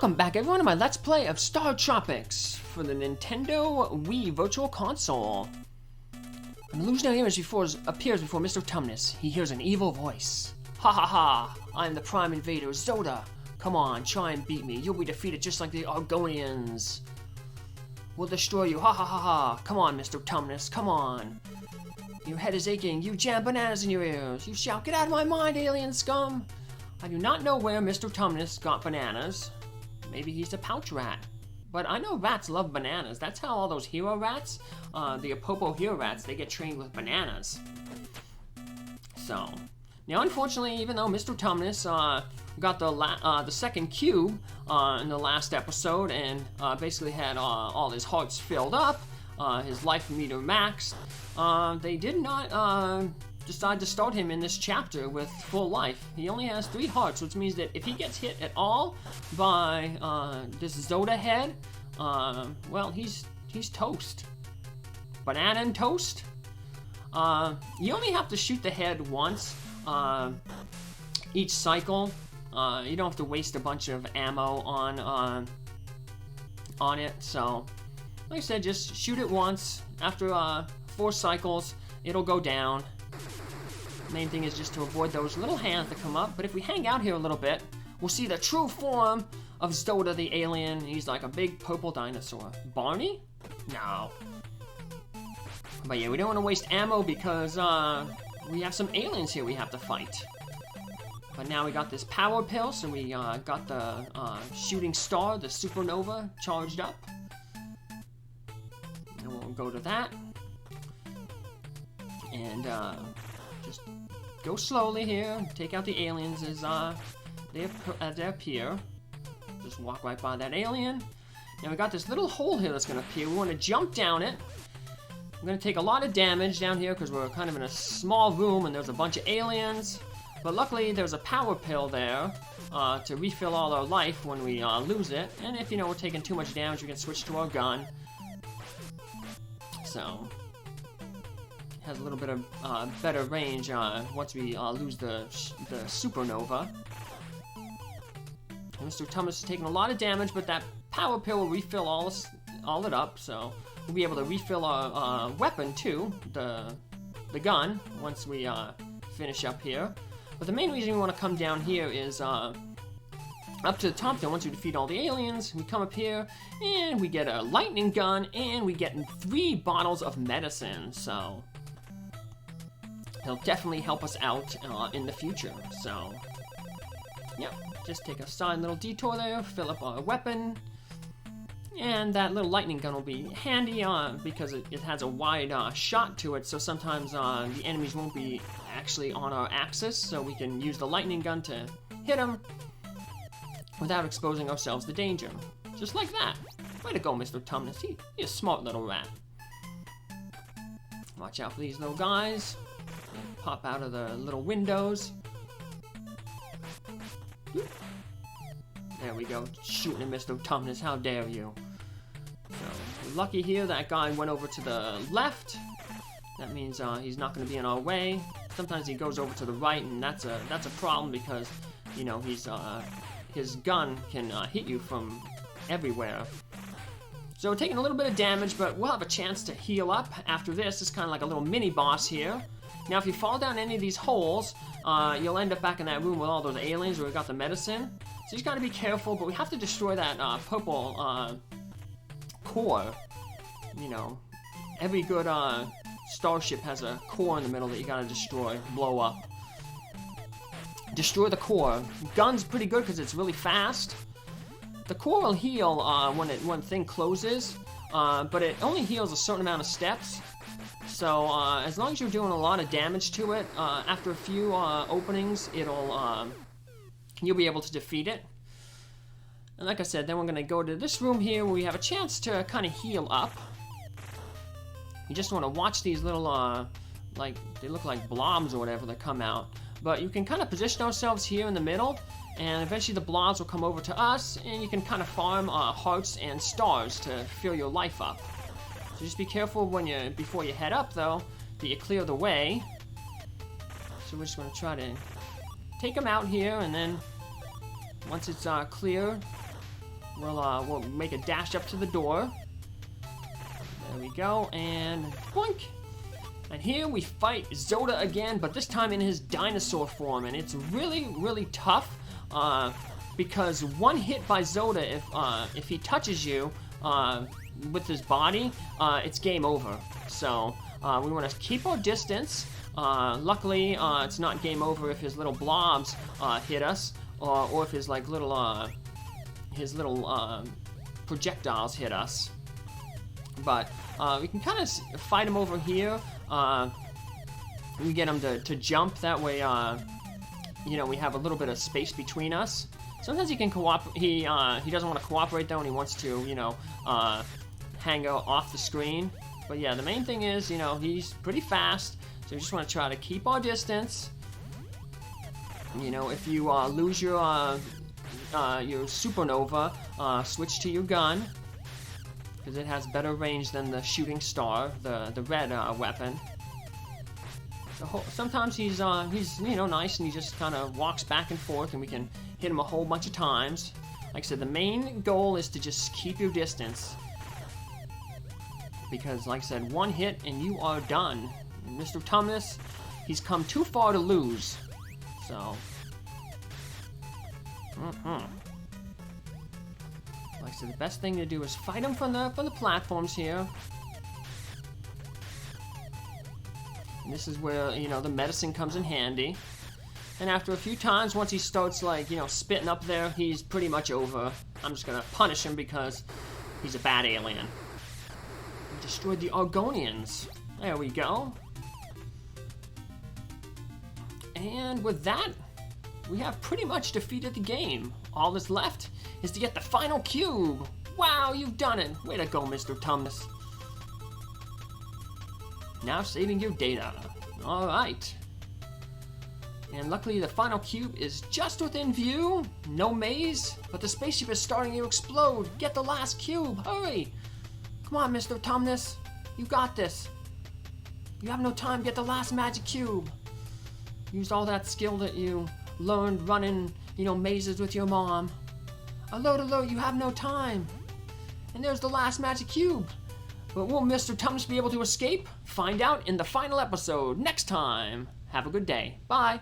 Welcome back everyone to my Let's Play of Star Tropics for the Nintendo Wii Virtual Console. An illusionary image appears before Mr. Tumnus. He hears an evil voice. Ha ha ha, I'm the prime invader, Zoda. Come on, try and beat me. You'll be defeated just like the Argonians. We'll destroy you, ha ha ha ha. Come on, Mr. Tumnus, come on. Your head is aching, you jam bananas in your ears. You shout, get out of my mind, alien scum. I do not know where Mr. Tumnus got bananas. Maybe he's a pouch rat. But I know rats love bananas. That's how all those hero rats, the Apopo hero rats, they get trained with bananas. So, now unfortunately, even though Mr. Tumnus got the second cube in the last episode and basically had all his hearts filled up, his life meter maxed, they did not decide to start him in this chapter with full life. He only has 3 hearts, which means that if he gets hit at all by this Zoda head, well, he's toast. Banana and toast. You only have to shoot the head once each cycle. You don't have to waste a bunch of ammo on it. So, like I said, just shoot it once. After 4 cycles, it'll go down. Main thing is just to avoid those little hands that come up. But if we hang out here a little bit, we'll see the true form of Zoda the alien. He's like a big purple dinosaur. Barney? No. But yeah, we don't want to waste ammo because we have some aliens here we have to fight. But now we got this power pill, so we got the shooting star, the supernova, charged up. And we'll go to that. And just go slowly here. Take out the aliens as they appear. Just walk right by that alien. Now we got this little hole here that's going to appear. We want to jump down it. I'm going to take a lot of damage down here because we're kind of in a small room and there's a bunch of aliens. But luckily there's a power pill there to refill all our life when we lose it. And if we're taking too much damage, we can switch to our gun. So has a little bit of better range once we lose the supernova. And Mr. Tumnus is taking a lot of damage, but that power pill will refill all it up, so we'll be able to refill our weapon too, the gun, once we finish up here. But the main reason we want to come down here is up to the top there. Once we defeat all the aliens, we come up here and we get a lightning gun and we get 3 bottles of medicine, so he'll definitely help us out in the future. So, yep, just take a side little detour there, fill up our weapon, and that little lightning gun will be handy because it has a wide shot to it, so sometimes the enemies won't be actually on our axis, so we can use the lightning gun to hit them without exposing ourselves to danger. Just like that. Way to go, Mr. Tumnus. He's a smart little rat. Watch out for these little guys. Pop out of the little windows. There we go, shooting at Mr. Tumnus, how dare you. So, lucky here that guy went over to the left. That means he's not going to be in our way. Sometimes he goes over to the right, and that's a problem because, he's his gun can hit you from everywhere. So we're taking a little bit of damage, but we'll have a chance to heal up after this. It's kind of like a little mini boss here. Now, if you fall down any of these holes, you'll end up back in that room with all those aliens where we got the medicine. So you just gotta be careful, but we have to destroy that purple core. Every good starship has a core in the middle that you gotta destroy, blow up. Destroy the core. Gun's pretty good because it's really fast. The core will heal when thing closes, but it only heals a certain amount of steps. So, as long as you're doing a lot of damage to it, after a few openings, you'll be able to defeat it. And like I said, then we're going to go to this room here where we have a chance to kind of heal up. You just want to watch these little, they look like blobs or whatever that come out. But you can kind of position ourselves here in the middle, and eventually the blobs will come over to us, and you can kind of farm hearts and stars to fill your life up. So just be careful before you head up, though, that you clear the way. So we're just going to try to take them out here, and then once it's clear, we'll make a dash up to the door. There we go, and boink! And here we fight Zoda again, but this time in his dinosaur form, and it's really, really tough, because one hit by Zoda, if he touches you with his body, it's game over. So we want to keep our distance. Luckily, it's not game over if his little blobs hit us, or if his like little projectiles hit us. But we can kind of fight him over here. We get him to jump. That way, you know, we have a little bit of space between us. Sometimes he can cooperate. He doesn't want to cooperate though, and he wants to, you know, hang out off the screen. But yeah, the main thing is, you know, he's pretty fast, so we just want to try to keep our distance. You know, if you lose your supernova, switch to your gun, because it has better range than the shooting star, the red weapon. So sometimes he's you know, nice, and he just kind of walks back and forth, and we can hit him a whole bunch of times. Like I said, the main goal is to just keep your distance, because like I said, one hit and you are done. And Mr. Tumnus, he's come too far to lose. So like I said, the best thing to do is fight him from the platforms here. And this is where, you know, the medicine comes in handy. And after a few times, once he starts, like, you know, spitting up there, he's pretty much over. I'm just gonna punish him because he's a bad alien. We destroyed the Argonians. There we go. And with that, we have pretty much defeated the game. All that's left is to get the final cube. Wow, you've done it. Way to go, Mr. Tumnus. Now saving your data. All right. And luckily the final cube is just within view. No maze, but the spaceship is starting to explode. Get the last cube, hurry. Come on, Mr. Tumnus. You got this. You have no time, get the last magic cube. Use all that skill that you learned running, you know, mazes with your mom. Alert, alert, you have no time. And there's the last magic cube. But will Mr. Tumnus be able to escape? Find out in the final episode next time. Have a good day. Bye.